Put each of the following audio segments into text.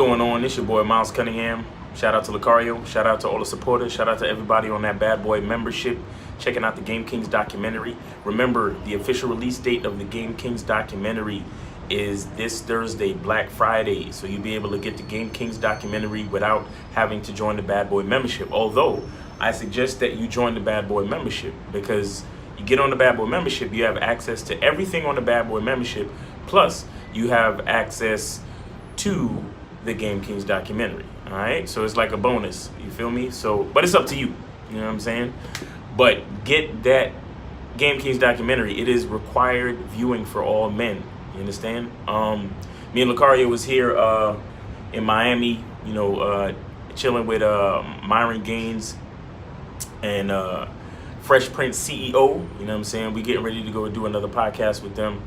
going on? It's your boy Miles Cunningham. Shout out to Lucario. Shout out to all the supporters. Shout out to everybody on that bad boy membership. Checking out the Game Kings documentary. Remember, the official release date of the Game Kings documentary is this Thursday, Black Friday. So you'll be able to get the Game Kings documentary without having to join the bad boy membership. Although, I suggest that you join the bad boy membership because you get on the bad boy membership, you have access to everything on the bad boy membership. Plus, you have access to the Game Kings documentary. All right, so it's like a bonus. You feel me? So, but it's up to you. You know what I'm saying? But get that Game Kings documentary. It is required viewing for all men. You understand? Me and Lucario was here in Miami. You know, chilling with Myron Gaines and Fresh Prince CEO. You know what I'm saying? We getting ready to go do another podcast with them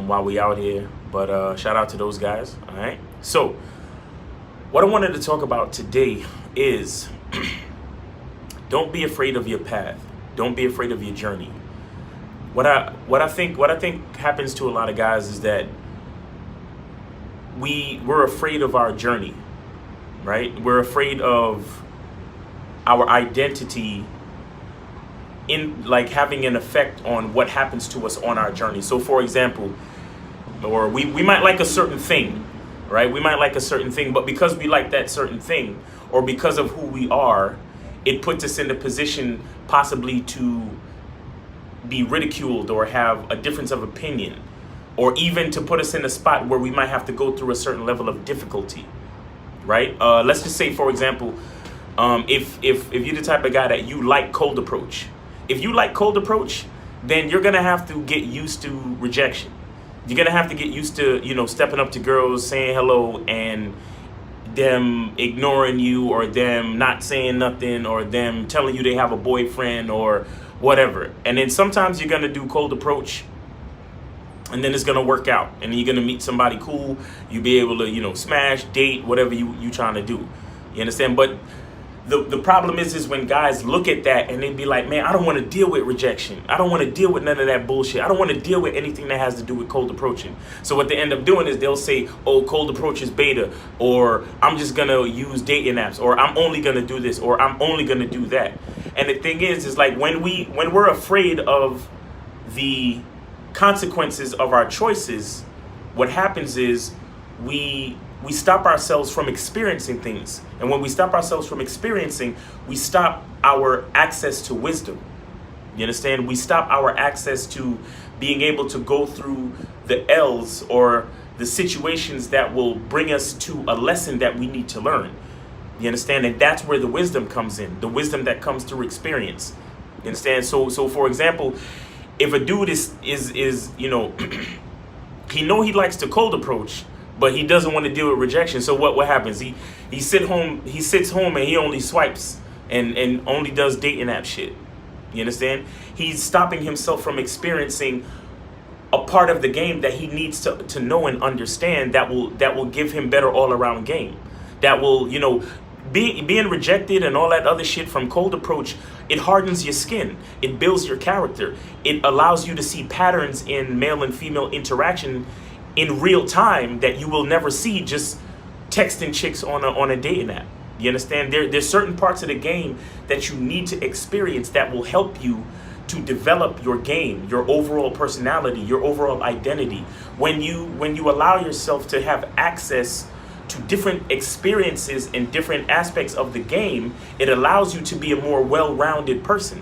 while we out here. But shout out to those guys. All right. So what I wanted to talk about today is don't be afraid of your path. Don't be afraid of your journey. What I think happens to a lot of guys is that we're afraid of our journey, right? We're afraid of our identity in like having an effect on what happens to us on our journey. So for example, or we might like a certain thing, right? We might like a certain thing, but because we like that certain thing or because of who we are, it puts us in a position possibly to be ridiculed or have a difference of opinion, or even to put us in a spot where we might have to go through a certain level of difficulty, right? Let's just say, for example, if you're the type of guy that you like cold approach, if you like cold approach, then you're gonna have to get used to rejection. You're gonna have to get used to, you know, stepping up to girls, saying hello, and them ignoring you, or them not saying nothing, or them telling you they have a boyfriend or whatever. And then sometimes you're gonna do cold approach, and then it's gonna work out, and then you're gonna meet somebody cool. You'll be able to, you know, smash, date, whatever you trying to do. You understand? But the problem is when guys look at that and they be like, man, I don't want to deal with rejection. I don't want to deal with none of that bullshit. I don't want to deal with anything that has to do with cold approaching. So what they end up doing is they'll say, oh, cold approach is beta, or I'm just going to use dating apps, or I'm only going to do this, or I'm only going to do that. And the thing is like when we're afraid of the consequences of our choices, what happens is we stop ourselves from experiencing things. And when we stop ourselves from experiencing, we stop our access to wisdom. You understand? We stop our access to being able to go through the L's or the situations that will bring us to a lesson that we need to learn. You understand? And that's where the wisdom comes in, the wisdom that comes through experience. You understand? So for example, if a dude is you know, he likes to cold approach, but he doesn't want to deal with rejection. So what happens? He sits home and he only swipes and only does dating app shit. You understand? He's stopping himself from experiencing a part of the game that he needs to know and understand that will give him better all around game. That will, you know, being rejected and all that other shit from cold approach, it hardens your skin. It builds your character. It allows you to see patterns in male and female interaction in real time that you will never see just texting chicks on a dating app. You understand? There's certain parts of the game that you need to experience that will help you to develop your game, your overall personality, your overall identity. When you allow yourself to have access to different experiences and different aspects of the game, it allows you to be a more well-rounded person.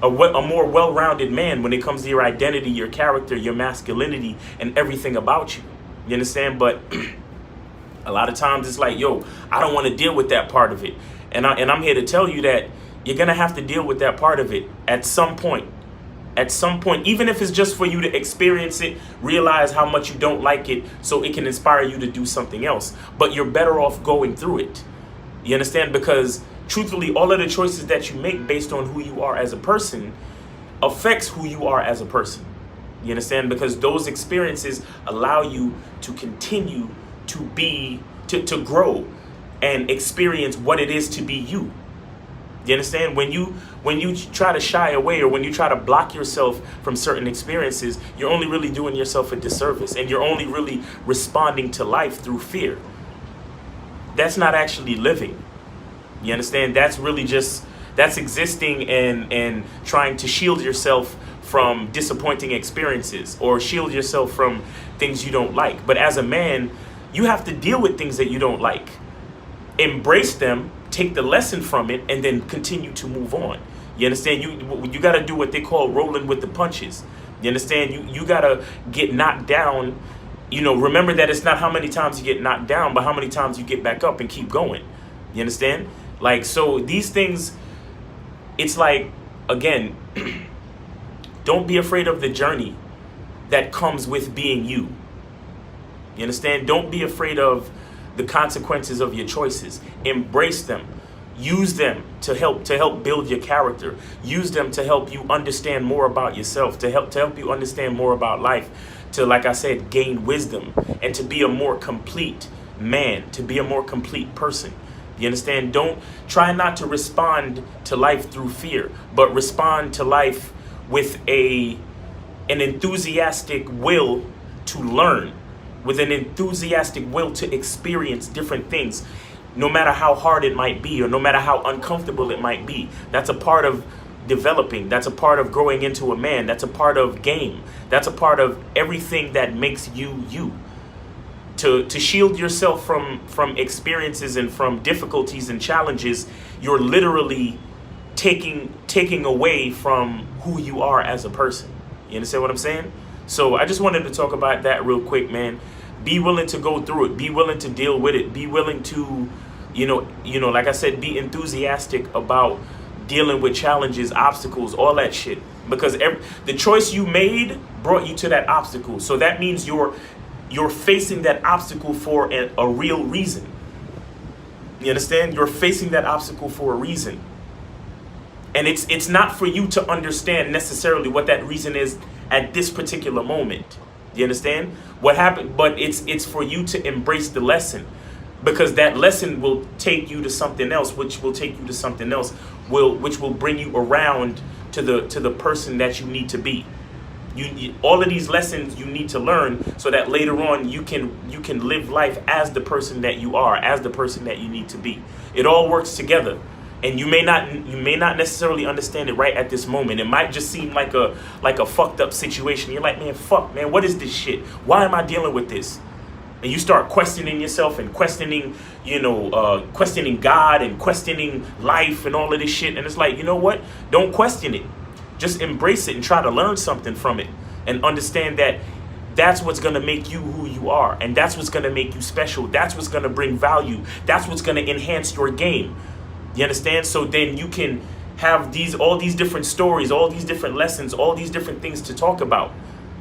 A more well-rounded man when it comes to your identity, your character, your masculinity, and everything about you. You understand? But a lot of times it's like, yo, I don't want to deal with that part of it. And I'm here to tell you that you're going to have to deal with that part of it at some point. At some point, even if it's just for you to experience it, realize how much you don't like it so it can inspire you to do something else. But you're better off going through it. You understand? Because truthfully, all of the choices that you make based on who you are as a person affects who you are as a person. You understand? Because those experiences allow you to continue to grow and experience what it is to be you. You understand? When you try to shy away or when you try to block yourself from certain experiences, you're only really doing yourself a disservice, and you're only really responding to life through fear. that's not actually living. You understand? That's really just, that's existing and trying to shield yourself from disappointing experiences or shield yourself from things you don't like. But as a man, you have to deal with things that you don't like. Embrace them, take the lesson from it, and then continue to move on. You understand? You got to do what they call rolling with the punches. You understand? You got to get knocked down. You know, remember that it's not how many times you get knocked down, but how many times you get back up and keep going. You understand? Like, so these things, it's like, again, don't be afraid of the journey that comes with being you. You understand? Don't be afraid of the consequences of your choices. Embrace them. Use them to help build your character. Use them to help you understand more about yourself, to help you understand more about life, to, like I said, gain wisdom and to be a more complete man, to be a more complete person. You understand? Don't try not to respond to life through fear, but respond to life with an enthusiastic will to learn, with an enthusiastic will to experience different things, no matter how hard it might be or no matter how uncomfortable it might be. That's a part of developing. That's a part of growing into a man. That's a part of game. That's a part of everything that makes you you. To shield yourself from experiences and from difficulties and challenges, you're literally taking away from who you are as a person. You understand what I'm saying? So I just wanted to talk about that real quick, man. Be willing to go through it. Be willing to deal with it. Be willing to, you know, like I said, be enthusiastic about dealing with challenges, obstacles, all that shit. Because the choice you made brought you to that obstacle. So that means you're facing that obstacle for a real reason. You understand? You're facing that obstacle for a reason. And it's not for you to understand necessarily what that reason is at this particular moment. You understand what happened? But it's for you to embrace the lesson, because that lesson will take you to something else, which will take you to something else, which will bring you around to the person that you need to be. All of these lessons you need to learn so that later on you can live life as the person that you are, as the person that you need to be. It all works together. And you may not necessarily understand it right at this moment. It might just seem like a fucked up situation. You're like, man, what is this shit? Why am I dealing with this? And you start questioning yourself and questioning God and questioning life and all of this shit. And it's like, you know what? Don't question it. Just embrace it and try to learn something from it and understand that that's what's going to make you who you are. And that's what's going to make you special. That's what's going to bring value. That's what's going to enhance your game. You understand? So then you can have all these different stories, all these different lessons, all these different things to talk about.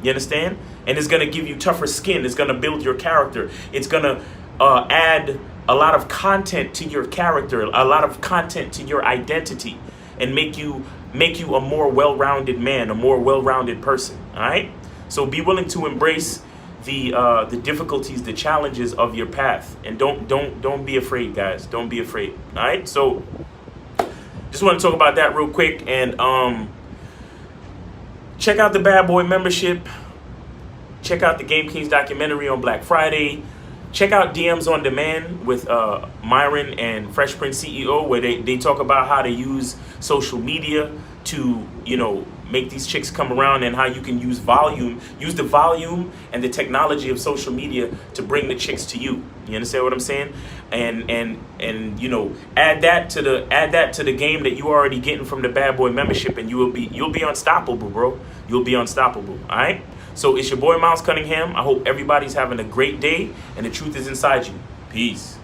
You understand? And it's going to give you tougher skin. It's going to build your character. It's going to add a lot of content to your character, a lot of content to your identity, and make you a more well-rounded man, a more well-rounded person. All right? So be willing to embrace the difficulties, the challenges of your path, and don't be afraid, guys. Don't be afraid. All right? So just want to talk about that real quick, and check out the Bad Boy membership. Check out the Game Kings documentary on Black Friday. Check out DMs on Demand with Myron and Fresh Prince CEO, where they talk about how to use social media to, make these chicks come around, and how you can use the volume and the technology of social media to bring the chicks to you. You understand what I'm saying? And add that to the game that you already getting from the Bad Boy membership, and you'll be unstoppable, bro. You'll be unstoppable. All right? So it's your boy Miles Cunningham. I hope everybody's having a great day and the truth is inside you. Peace.